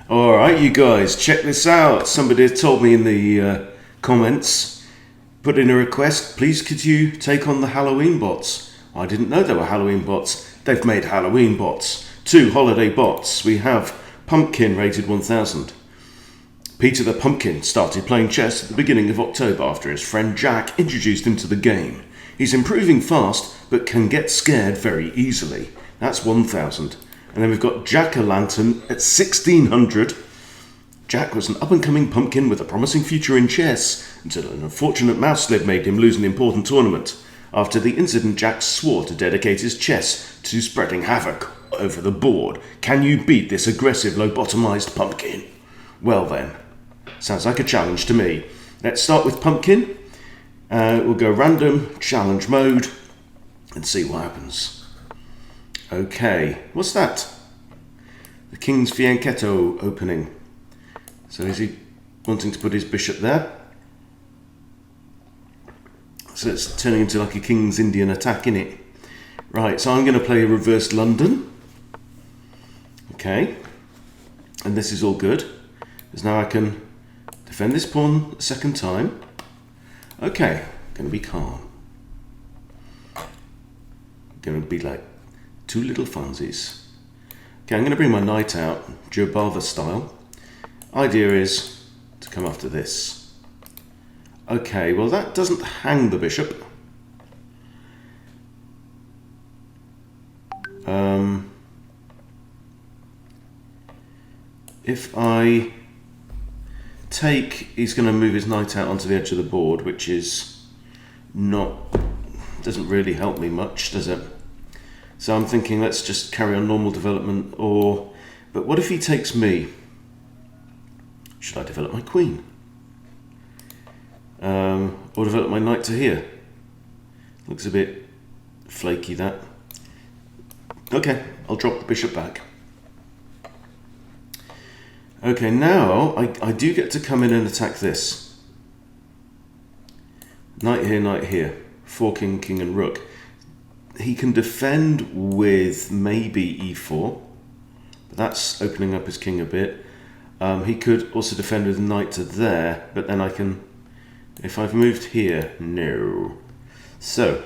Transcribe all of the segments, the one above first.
Alright, you guys, check this out. Somebody told me in the comments, put in a request, please could you take on the Halloween bots? I didn't know there were Halloween bots. They've made Halloween bots. 2 holiday bots. We have Pumpkin rated 1000. Peter the Pumpkin started playing chess at the beginning of October after his friend Jack introduced him to the game. He's improving fast, but can get scared very easily. That's 1000. And then we've got Jack-o'-lantern at 1600. Jack was an up-and-coming pumpkin with a promising future in chess until an unfortunate mouse slip made him lose an important tournament. After the incident, Jack swore to dedicate his chess to spreading havoc over the board. Can you beat this aggressive, lobotomized pumpkin? Well then, sounds like a challenge to me. Let's start with pumpkin. We'll go random, challenge mode, and see what happens. Okay, what's that? The King's Fianchetto opening. So is he wanting to put his bishop there? So it's turning into like a King's Indian attack, innit? Right, so I'm going to play a reversed London. Okay, and this is all good, because now I can defend this pawn a second time. Okay, going to be calm. Going to be like 2 little funsies. Okay, I'm going to bring my knight out, Joe Barver style. Idea is to come after this. Okay, well that doesn't hang the bishop. If I take, he's going to move his knight out onto the edge of the board, which is doesn't really help me much, does it? So I'm thinking let's just carry on normal development, but what if he takes me? Should I develop my queen? Or develop my knight to here? Looks a bit flaky, that. Okay, I'll drop the bishop back. Okay, now I do get to come in and attack this. Knight here, forking king and rook. He can defend with maybe e4, but that's opening up his king a bit. He could also defend with knight to there, but then I can, if I've moved here, no. So,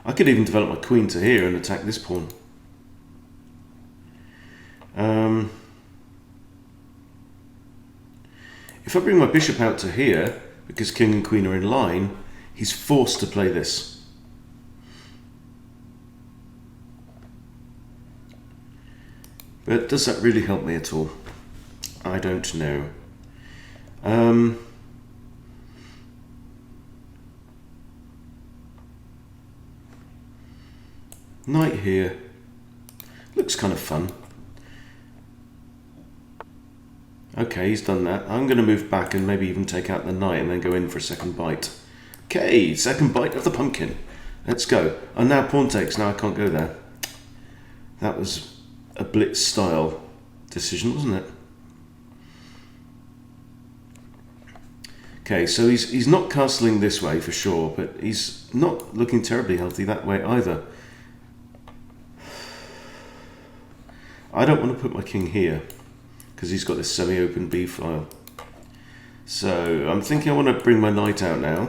I could even develop my queen to here and attack this pawn. If I bring my bishop out to here, because king and queen are in line, he's forced to play this. But does that really help me at all? I don't know. Knight here. Looks kind of fun. Okay, he's done that. I'm going to move back and maybe even take out the knight and then go in for a second bite. Okay, second bite of the pumpkin. Let's go. Oh, now pawn takes. Now I can't go there. That was a blitz style decision, wasn't it? Okay, so he's not castling this way for sure, but he's not looking terribly healthy that way either. I don't want to put my king here because he's got this semi-open b file. So I'm thinking I want to bring my knight out now.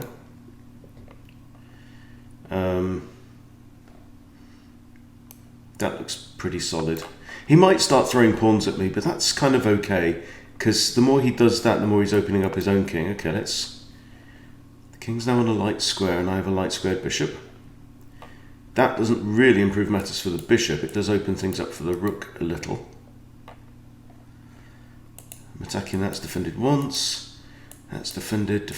That looks pretty solid. He might start throwing pawns at me, but that's kind of okay, because the more he does that, the more he's opening up his own king. Okay, let's... The king's now on a light square, and I have a light squared bishop. That doesn't really improve matters for the bishop. It does open things up for the rook a little. I'm attacking, that's defended once. That's defended.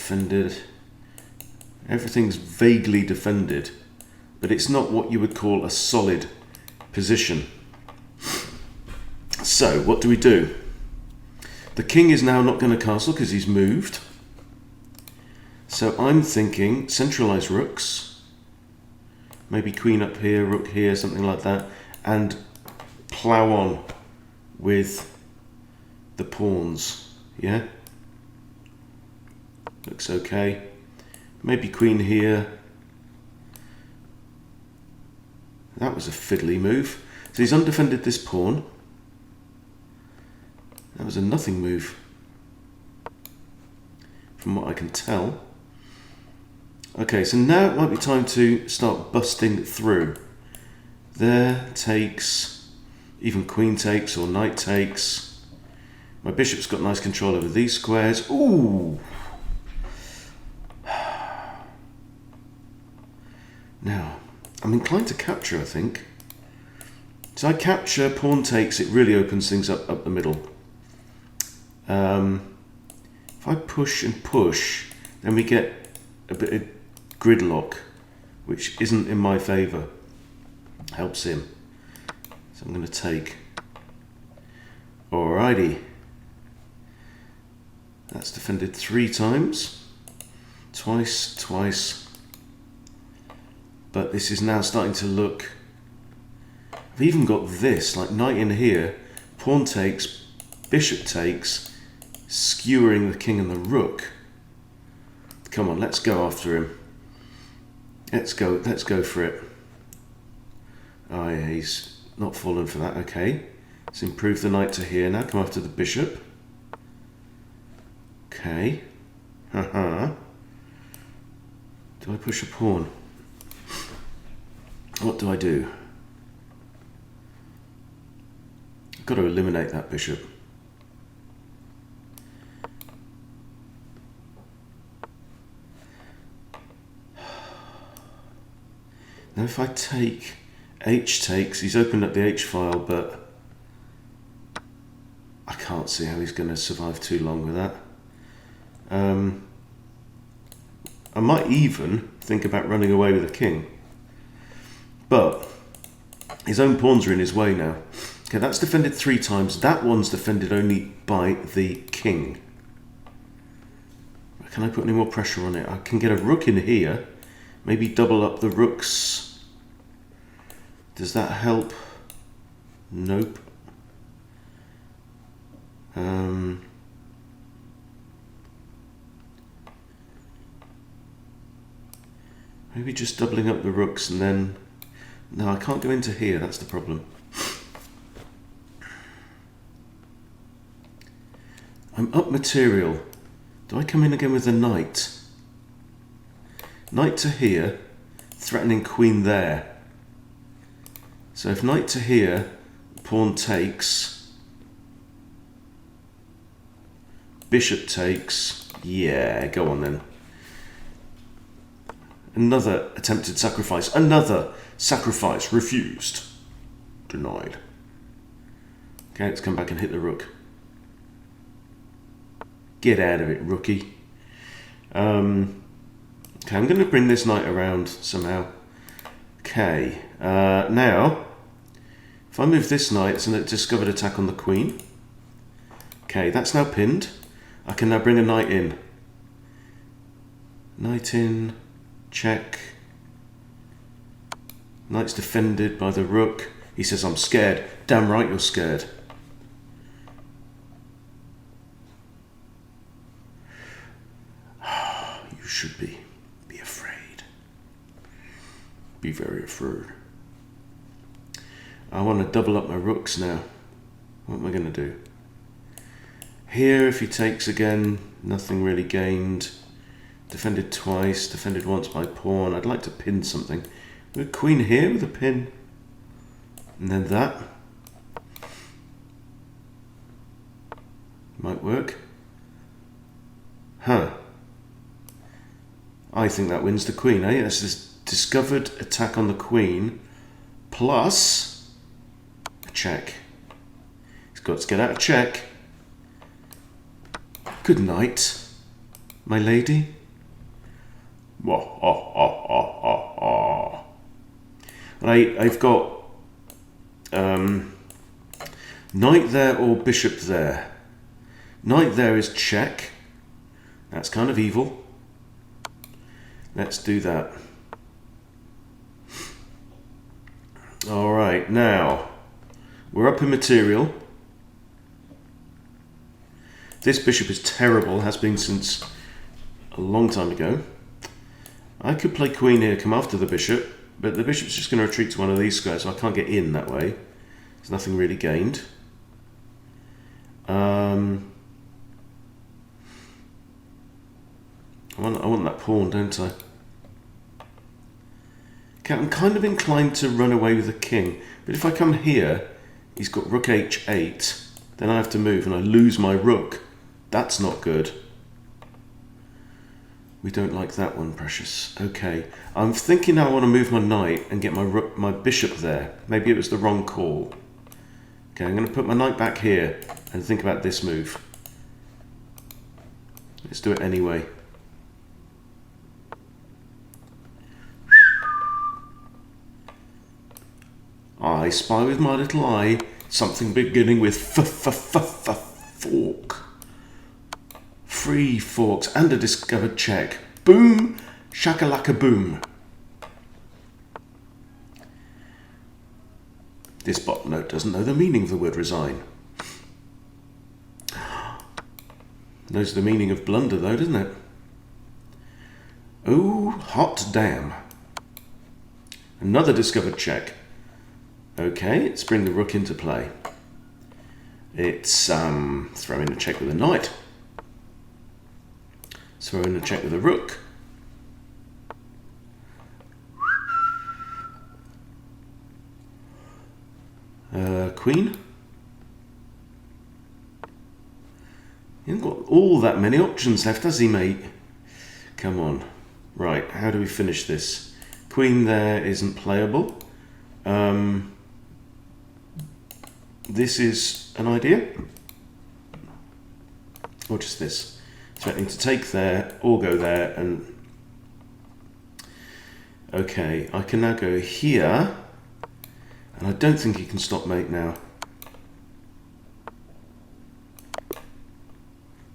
Everything's vaguely defended, but it's not what you would call a solid position. So, what do we do? The king is now not going to castle because he's moved. So I'm thinking centralize rooks. Maybe queen up here, rook here, something like that. And plow on with the pawns. Yeah? Looks okay. Maybe queen here. That was a fiddly move. So he's undefended this pawn. That was a nothing move, from what I can tell. Okay, so now it might be time to start busting through. There takes, even queen takes or knight takes. My bishop's got nice control over these squares. Ooh! Now, I'm inclined to capture, I think. So I capture, pawn takes, it really opens things up the middle. If I push and push, then we get a bit of gridlock, which isn't in my favour. Helps him. So I'm going to take. Alrighty. That's defended 3 times. Twice, twice. But this is now starting to look... I've even got this, like knight in here, pawn takes, bishop takes, skewering the king and the rook. Come on, let's go after him. Let's go for it. Oh yeah, he's not fallen for that, okay. Let's improve the knight to here now, come after the bishop. Okay. Haha. Do I push a pawn? What do I do? I've got to eliminate that bishop. Now if I take H takes, he's opened up the H file, but I can't see how he's going to survive too long with that. I might even think about running away with the king, but his own pawns are in his way now. Okay, that's defended 3 times. That one's defended only by the king. Can I put any more pressure on it? I can get a rook in here. Maybe double up the rooks. Does that help? Nope. Maybe just doubling up the rooks and then... No, I can't go into here, that's the problem. I'm up material. Do I come in again with a knight? Knight to here, threatening queen there. So if knight to here, pawn takes, bishop takes, yeah, go on then. Another attempted sacrifice, another sacrifice refused, denied. Okay, let's come back and hit the rook. Get out of it, rookie. Okay, I'm going to bring this knight around somehow. Okay, now, if I move this knight, it's a discovered attack on the queen. Okay, that's now pinned. I can now bring a knight in. Knight in, check. Knight's defended by the rook. He says, I'm scared. Damn right you're scared. You should be. Be afraid. Be very afraid. I want to double up my rooks now. What am I going to do? Here, if he takes again, nothing really gained. Defended twice, defended once by pawn. I'd like to pin something. With queen here with a pin. And then that. Might work. Huh. I think that wins the queen, eh? That's this discovered attack on the queen plus a check. He's got to get out of check. Good night, my lady. And I've got knight there or bishop there. Knight there is check. That's kind of evil. Let's do that. Alright, now we're up in material. This bishop is terrible, has been since a long time ago. I could play queen here, come after the bishop, but the bishop's just going to retreat to one of these squares, so I can't get in that way. There's nothing really gained. I want that pawn, don't I? Okay, I'm kind of inclined to run away with the king, but if I come here, he's got rook h8, then I have to move and I lose my rook. That's not good. We don't like that one, precious. Okay, I'm thinking I want to move my knight and get my bishop there. Maybe it was the wrong call. Okay, I'm going to put my knight back here and think about this move. Let's do it anyway. I spy with my little eye something beginning with fork. 3 forks and a discovered check. Boom, shakalaka boom. This bot note doesn't know the meaning of the word resign. Knows the meaning of blunder though, doesn't it? Oh, hot damn. Another discovered check. Okay, let's bring the rook into play. It's throwing a check with a knight. Throw in a check with a rook. Queen. He hasn't got all that many options left, has he, mate? Come on. Right, how do we finish this? Queen there isn't playable. This is an idea. Or just this. Threatening to take there or go there, and okay, I can now go here, and I don't think he can stop mate now.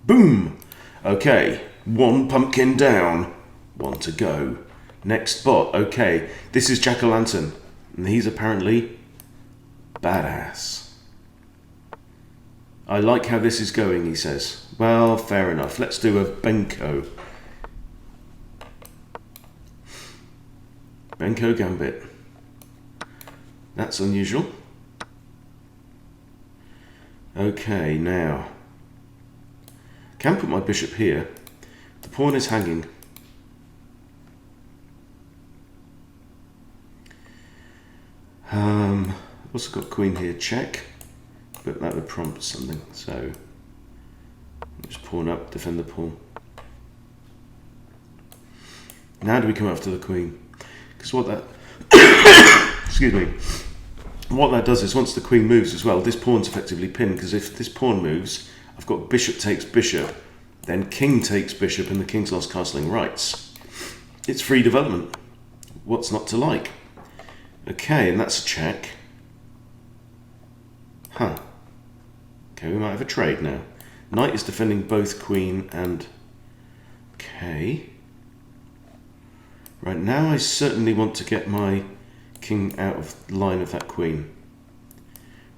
Boom! Okay, 1 pumpkin down, 1 to go. Next bot, okay, this is Jack-o'-lantern, and he's apparently badass. I like how this is going, he says. Well, fair enough. Let's do a Benko. Benko Gambit. That's unusual. Okay, now. Can put my bishop here. The pawn is hanging. Also got queen here, check. But that would prompt something, so just pawn up, defend the pawn. Now do we come after the queen? Because what that excuse me, what that does is once the queen moves as well, this pawn's effectively pinned, because if this pawn moves, I've got bishop takes bishop, then king takes bishop, and the king's lost castling rights. It's free development. What's not to like? Okay, and that's a check. Huh. Okay, we might have a trade now. Knight is defending both queen and... Okay. Right, now I certainly want to get my king out of line of that queen.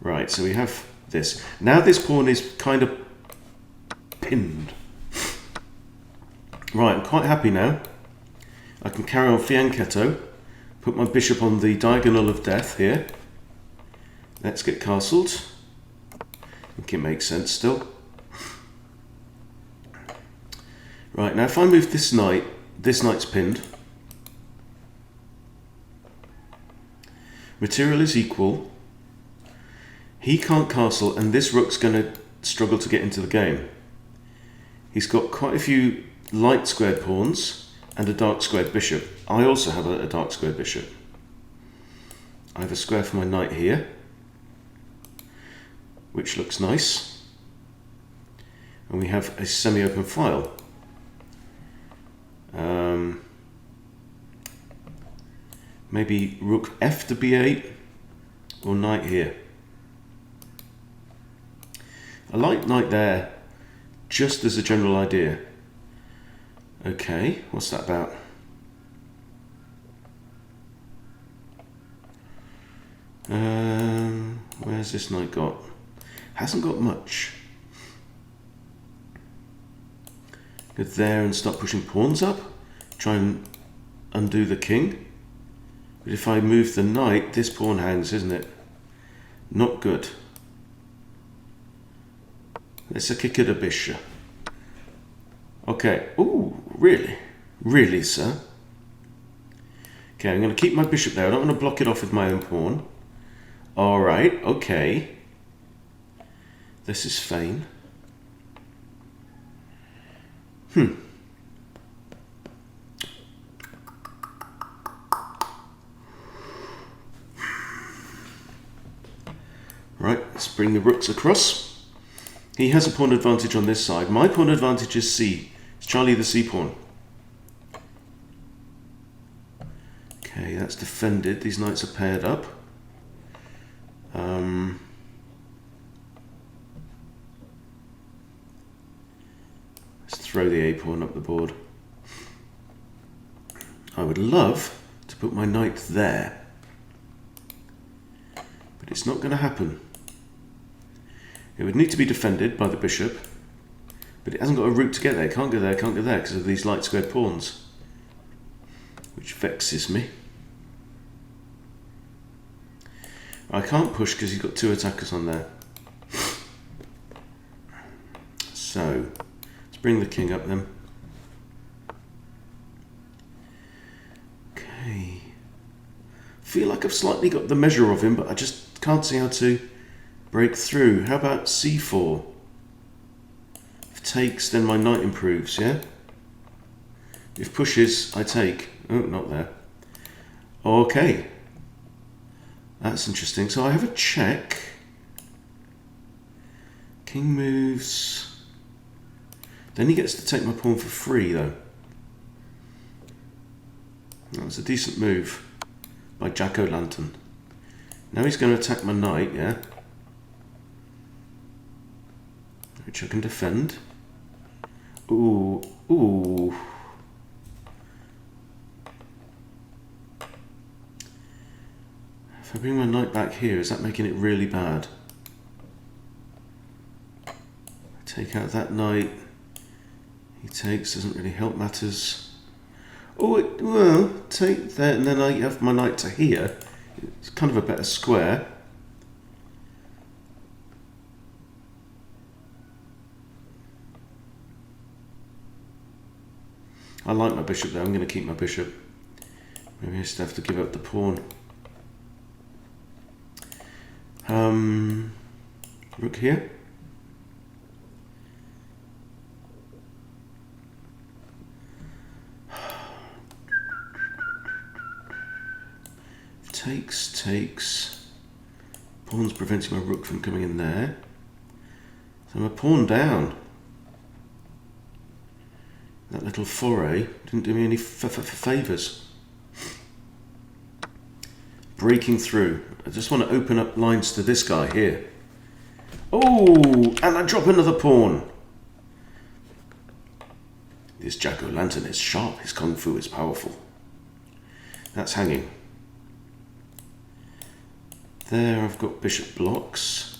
Right, so we have this. Now this pawn is kind of pinned. Right, I'm quite happy now. I can carry on fianchetto. Put my bishop on the diagonal of death here. Let's get castled. I think it makes sense still. Right, now if I move this knight's pinned. Material is equal. He can't castle, and this rook's going to struggle to get into the game. He's got quite a few light squared pawns and a dark squared bishop. I also have a dark squared bishop. I have a square for my knight here, which looks nice. And we have a semi-open file. Maybe rook f to b8 or knight here. I like knight there just as a general idea. Okay, what's that about? Where's this knight got? Hasn't got much. Go there and start pushing pawns up. Try and undo the king. But if I move the knight, this pawn hangs, isn't it? Not good. Let's a kick at a bishop. Okay. Ooh, really? Really, sir? Okay, I'm going to keep my bishop there. I don't want to block it off with my own pawn. Alright, okay. This is fine. Right, let's bring the rooks across. He has a pawn advantage on this side. My pawn advantage is C. It's Charlie the C pawn. Okay, that's defended. These knights are paired up. Let's throw the A pawn up the board. I would love to put my knight there, but it's not going to happen. It would need to be defended by the bishop, but it hasn't got a route to get there. Can't go there, can't go there because of these light squared pawns, which vexes me. I can't push because he's got two attackers on there. So, let's bring the king up then. Okay. Feel like I've slightly got the measure of him, but I just can't see how to break through. How about c4? If takes, then my knight improves, yeah? If pushes, I take. Oh, not there. Okay. That's interesting. So I have a check. King moves. Then he gets to take my pawn for free, though. That was a decent move by Jack-O-Lantern. Now he's going to attack my knight, yeah? Which I can defend. Ooh, ooh. If I bring my knight back here, is that making it really bad? I take out that knight. He takes, doesn't really help matters. Oh, well, take that, and then I have my knight to here. It's kind of a better square. I like my bishop there. I'm going to keep my bishop. Maybe I just have to give up the pawn. Rook here. Takes. Pawn's preventing my rook from coming in there. So I'm a pawn down. That little foray didn't do me any favours. Breaking through. I just want to open up lines to this guy here. Oh, and I drop another pawn. This Jack-O-Lantern is sharp. His kung fu is powerful. That's hanging. There I've got bishop blocks.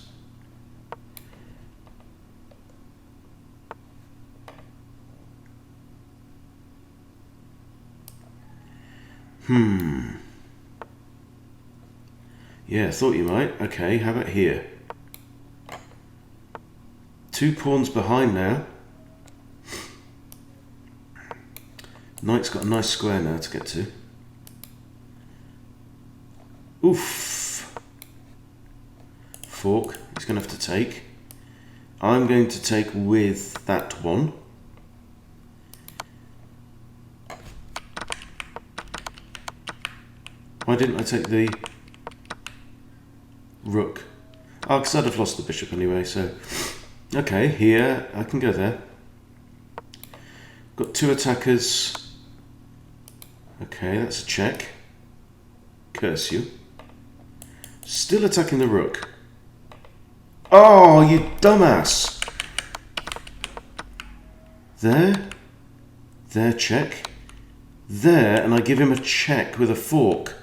Yeah, thought you might. Okay, how about here? 2 pawns behind now. Knight's got a nice square now to get to. Oof. Fork. He's going to have to take. I'm going to take with that one. Why didn't I take the rook? Oh, because I'd have lost the bishop anyway, so... Okay, here, I can go there. Got 2 attackers. Okay, that's a check. Curse you. Still attacking the rook. Oh, you dumbass! There. There, check. There, and I give him a check with a fork.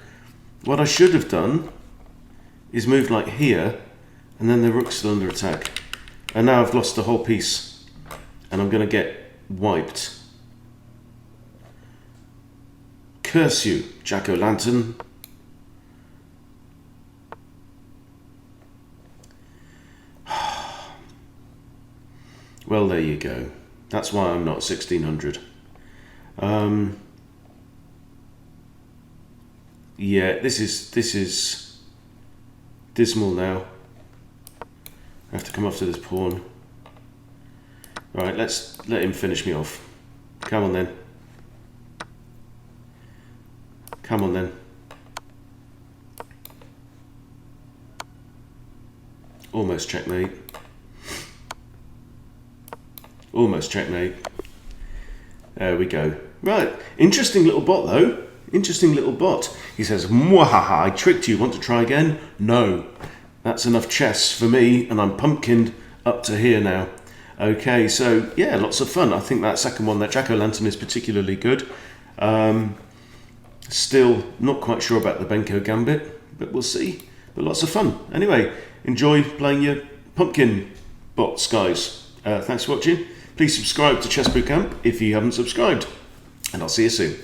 What I should have done is moved like here, and then the rook's still under attack. And now I've lost the whole piece, and I'm going to get wiped. Curse you, Jack-O-Lantern. Well, there you go. That's why I'm not 1600. Yeah, this is dismal now. I have to come off to this pawn. Right, let's let him finish me off. Come on then. Come on then. Almost checkmate. Almost checkmate. There we go. Right, interesting little bot though. Interesting little bot. He says, "Mwahaha, I tricked you. Want to try again?" No. That's enough chess for me, and I'm pumpkined up to here now. Okay, so yeah, lots of fun. I think that second one, that Jack-o'-lantern, is particularly good. Still not quite sure about the Benko Gambit, but we'll see. But lots of fun. Anyway, enjoy playing your pumpkin bots, guys. Thanks for watching. Please subscribe to Chess Boot Camp if you haven't subscribed, and I'll see you soon.